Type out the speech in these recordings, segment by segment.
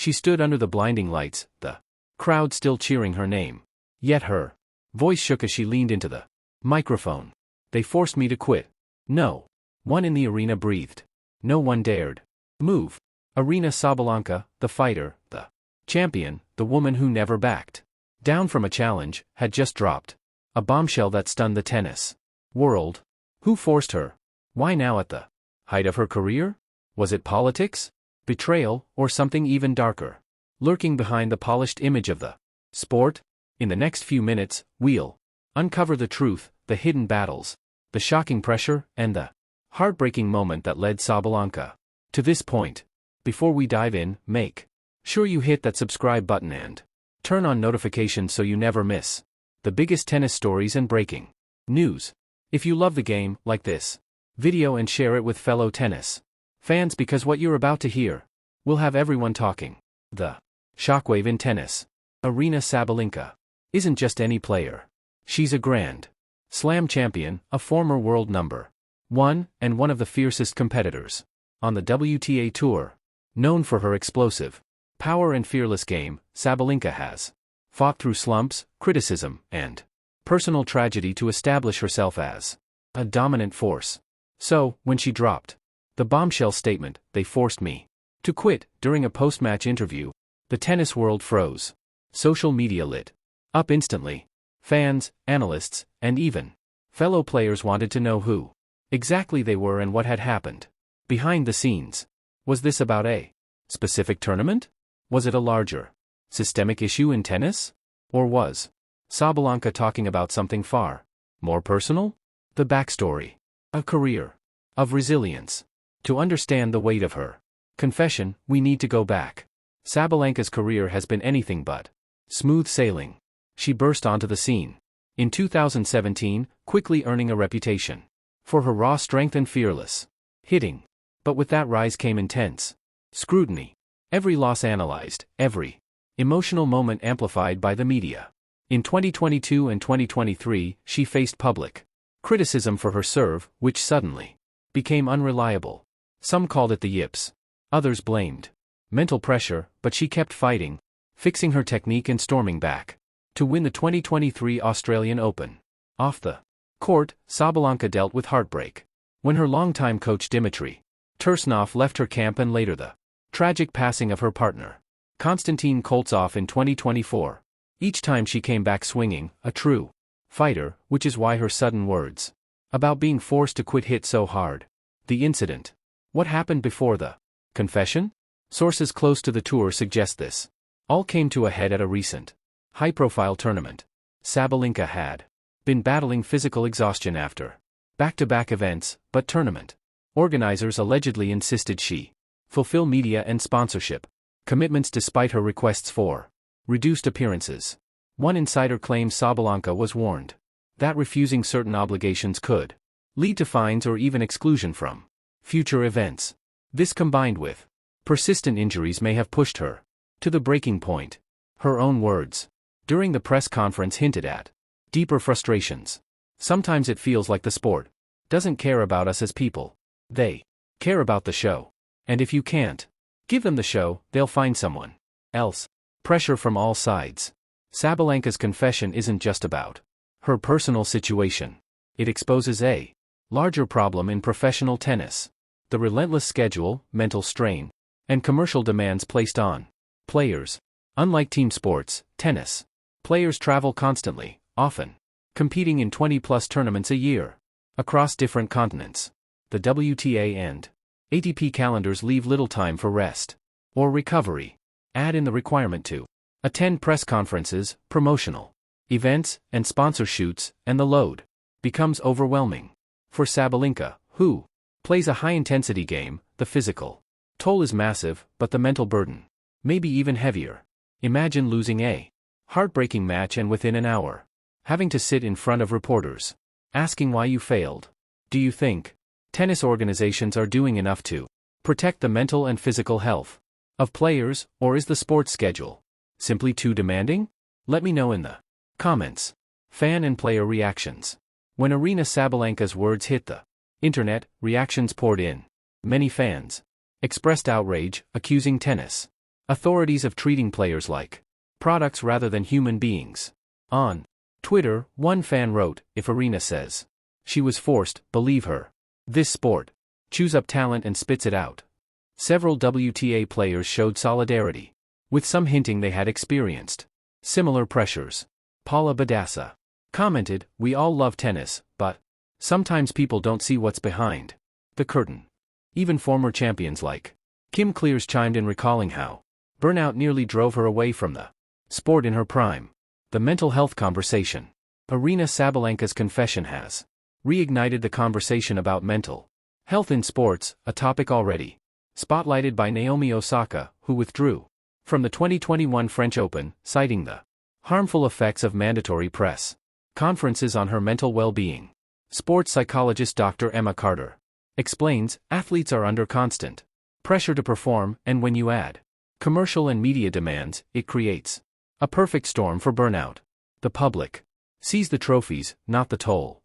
She stood under the blinding lights, the crowd still cheering her name. Yet her voice shook as she leaned into the microphone. They forced me to quit. No one in the arena breathed. No one dared move. Aryna Sabalenka, the fighter, the champion, the woman who never backed down from a challenge, had just dropped a bombshell that stunned the tennis world. Who forced her? Why now at the height of her career? Was it politics, betrayal, or something even darker, lurking behind the polished image of the sport? In the next few minutes, we'll uncover the truth, the hidden battles, the shocking pressure, and the heartbreaking moment that led Sabalenka to this point. Before we dive in, make sure you hit that subscribe button and turn on notifications so you never miss the biggest tennis stories and breaking news. If you love the game, like this video and share it with fellow tennis fans, because what you're about to hear will have everyone talking. The shockwave in tennis. Aryna Sabalenka isn't just any player. She's a Grand Slam champion, a former world number 1, and one of the fiercest competitors on the WTA Tour. Known for her explosive power and fearless game, Sabalenka has fought through slumps, criticism, and personal tragedy to establish herself as a dominant force. So, when she dropped the bombshell statement, "They forced me to quit," during a post-match interview, the tennis world froze. Social media lit up instantly. Fans, analysts, and even fellow players wanted to know who exactly they were and what had happened behind the scenes. Was this about a specific tournament? Was it a larger, systemic issue in tennis? Or was Sabalenka talking about something far more personal? The backstory. A career of resilience. To understand the weight of her confession, we need to go back. Sabalenka's career has been anything but smooth sailing. She burst onto the scene in 2017, quickly earning a reputation for her raw strength and fearless hitting. But with that rise came intense scrutiny. Every loss analyzed, every emotional moment amplified by the media. In 2022 and 2023, she faced public criticism for her serve, which suddenly became unreliable. Some called it the yips. Others blamed mental pressure, but she kept fighting, fixing her technique and storming back to win the 2023 Australian Open. Off the court, Sabalenka dealt with heartbreak when her longtime coach Dmitry Tursunov left her camp, and later the tragic passing of her partner Konstantin Koltsov in 2024. Each time she came back swinging, a true fighter, which is why her sudden words about being forced to quit hit so hard. The incident. What happened before the confession? Sources close to the tour suggest this all came to a head at a recent high-profile tournament. Sabalenka had been battling physical exhaustion after back-to-back events, but tournament organizers allegedly insisted she fulfill media and sponsorship commitments despite her requests for reduced appearances. One insider claims Sabalenka was warned that refusing certain obligations could lead to fines or even exclusion from future events. This, combined with persistent injuries, may have pushed her to the breaking point. Her own words during the press conference hinted at deeper frustrations. Sometimes it feels like the sport doesn't care about us as people. They care about the show. And if you can't give them the show, they'll find someone else. Pressure from all sides. Sabalenka's confession isn't just about her personal situation. It exposes a larger problem in professional tennis. The relentless schedule, mental strain, and commercial demands placed on players. Unlike team sports, tennis players travel constantly, often competing in 20-plus tournaments a year across different continents. The WTA and ATP calendars leave little time for rest or recovery. Add in the requirement to attend press conferences, promotional events, and sponsor shoots, and the load becomes overwhelming. For Sabalenka, who plays a high-intensity game, the physical toll is massive, but the mental burden may be even heavier. Imagine losing a heartbreaking match and within an hour having to sit in front of reporters asking why you failed. Do you think tennis organizations are doing enough to protect the mental and physical health of players, or is the sports schedule simply too demanding? Let me know in the comments. Fan and player reactions. When Aryna Sabalenka's words hit the internet, reactions poured in. Many fans expressed outrage, accusing tennis Authorities of treating players like products rather than human beings. On Twitter, one fan wrote, if Aryna says she was forced, believe her. This sport chews up talent and spits it out. Several WTA players showed solidarity, with some hinting they had experienced similar pressures. Paula Badassa commented, we all love tennis, but sometimes people don't see what's behind the curtain. Even former champions like Kim Clears chimed in, recalling how burnout nearly drove her away from the sport in her prime. The mental health conversation. Aryna Sabalenka's confession has reignited the conversation about mental health in sports, a topic already spotlighted by Naomi Osaka, who withdrew from the 2021 French Open, citing the harmful effects of mandatory press conferences on her mental well-being. Sports psychologist Dr. Emma Carter explains, athletes are under constant pressure to perform, and when you add commercial and media demands, it creates a perfect storm for burnout. The public sees the trophies, not the toll.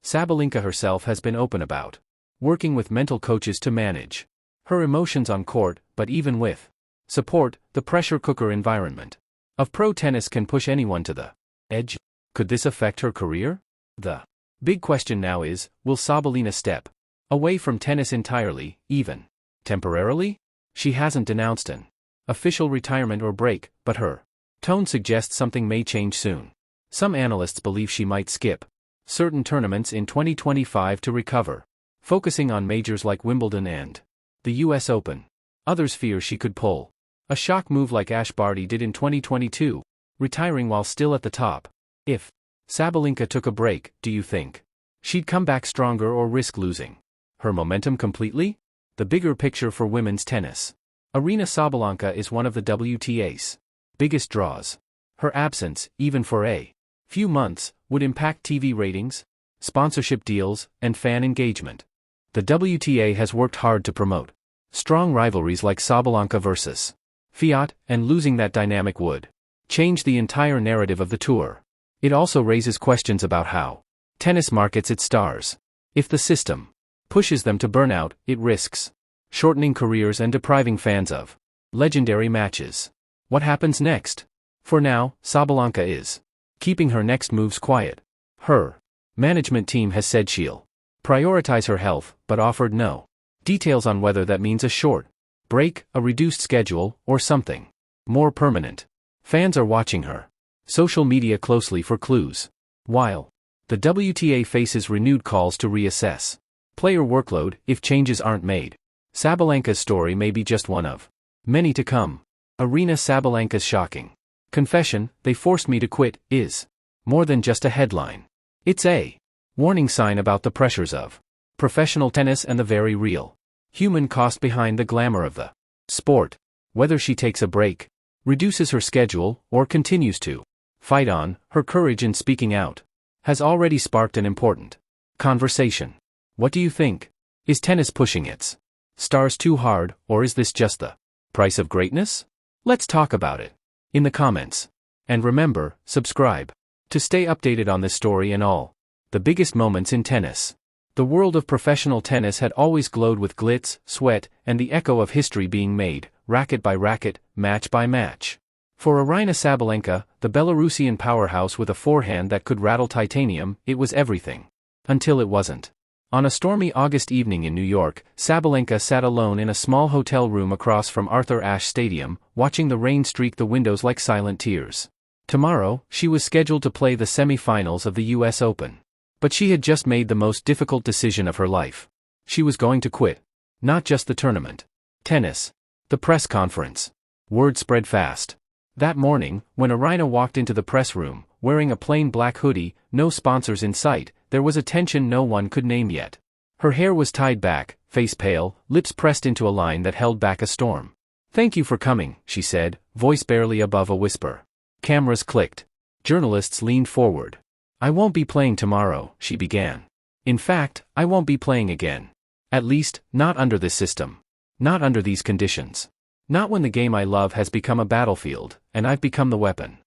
Sabalenka herself has been open about working with mental coaches to manage her emotions on court, but even with support, the pressure cooker environment of pro tennis can push anyone to the edge. Could this affect her career? The big question now is, will Sabalenka step away from tennis entirely, even temporarily? She hasn't denounced an official retirement or break, but her tone suggests something may change soon. Some analysts believe she might skip certain tournaments in 2025 to recover, focusing on majors like Wimbledon and the US Open. Others fear she could pull a shock move like Ash Barty did in 2022, retiring while still at the top. If Sabalenka took a break, do you think she'd come back stronger or risk losing her momentum completely? The bigger picture for women's tennis. Aryna Sabalenka is one of the WTA's biggest draws. Her absence, even for a few months, would impact TV ratings, sponsorship deals, and fan engagement. The WTA has worked hard to promote strong rivalries like Sabalenka versus Fiat, and losing that dynamic would change the entire narrative of the tour. It also raises questions about how tennis markets its stars. If the system pushes them to burnout, it risks shortening careers and depriving fans of legendary matches. What happens next? For now, Sabalenka is keeping her next moves quiet. Her management team has said she'll prioritize her health, but offered no details on whether that means a short break, a reduced schedule, or something more permanent. Fans are watching her social media closely for clues. While the WTA faces renewed calls to reassess player workload if changes aren't made, Sabalenka's story may be just one of many to come. Aryna Sabalenka's shocking confession, "They forced me to quit," is more than just a headline. It's a warning sign about the pressures of professional tennis and the very real human cost behind the glamour of the sport. Whether she takes a break, reduces her schedule, or continues to fight on, her courage in speaking out has already sparked an important conversation. What do you think? Is tennis pushing its stars too hard, or is this just the price of greatness? Let's talk about it in the comments. And remember, subscribe to stay updated on this story and all the biggest moments in tennis. The world of professional tennis had always glowed with glitz, sweat, and the echo of history being made, racket by racket, match by match. For Aryna Sabalenka, the Belarusian powerhouse with a forehand that could rattle titanium, it was everything. Until it wasn't. On a stormy August evening in New York, Sabalenka sat alone in a small hotel room across from Arthur Ashe Stadium, watching the rain streak the windows like silent tears. Tomorrow, she was scheduled to play the semi-finals of the US Open. But she had just made the most difficult decision of her life. She was going to quit. Not just the tournament. Tennis. The press conference. Word spread fast. That morning, when Aryna walked into the press room, wearing a plain black hoodie, no sponsors in sight, there was a tension no one could name yet. Her hair was tied back, face pale, lips pressed into a line that held back a storm. "Thank you for coming," she said, voice barely above a whisper. Cameras clicked. Journalists leaned forward. "I won't be playing tomorrow," she began. "In fact, I won't be playing again. At least, not under this system. Not under these conditions. Not when the game I love has become a battlefield, and I've become the weapon."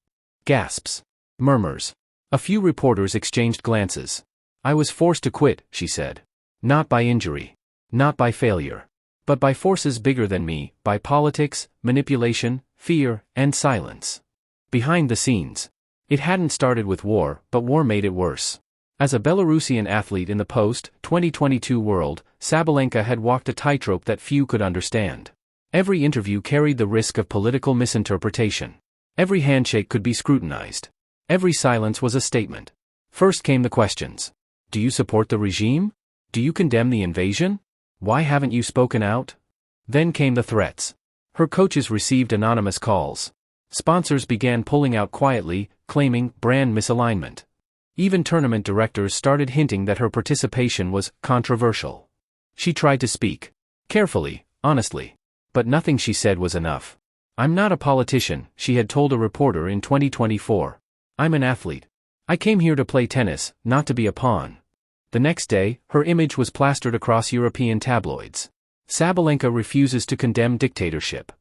Gasps. Murmurs. A few reporters exchanged glances. "I was forced to quit," she said. "Not by injury. Not by failure. But by forces bigger than me, by politics, manipulation, fear, and silence. Behind the scenes. It hadn't started with war, but war made it worse. As a Belarusian athlete in the post-2022 world, Sabalenka had walked a tightrope that few could understand. Every interview carried the risk of political misinterpretation. Every handshake could be scrutinized. Every silence was a statement. First came the questions. Do you support the regime? Do you condemn the invasion? Why haven't you spoken out? Then came the threats. Her coaches received anonymous calls. Sponsors began pulling out quietly, claiming brand misalignment. Even tournament directors started hinting that her participation was controversial. She tried to speak. Carefully, honestly. But nothing she said was enough. I'm not a politician, she had told a reporter in 2024. I'm an athlete. I came here to play tennis, not to be a pawn. The next day, her image was plastered across European tabloids. Sabalenka refuses to condemn dictatorship.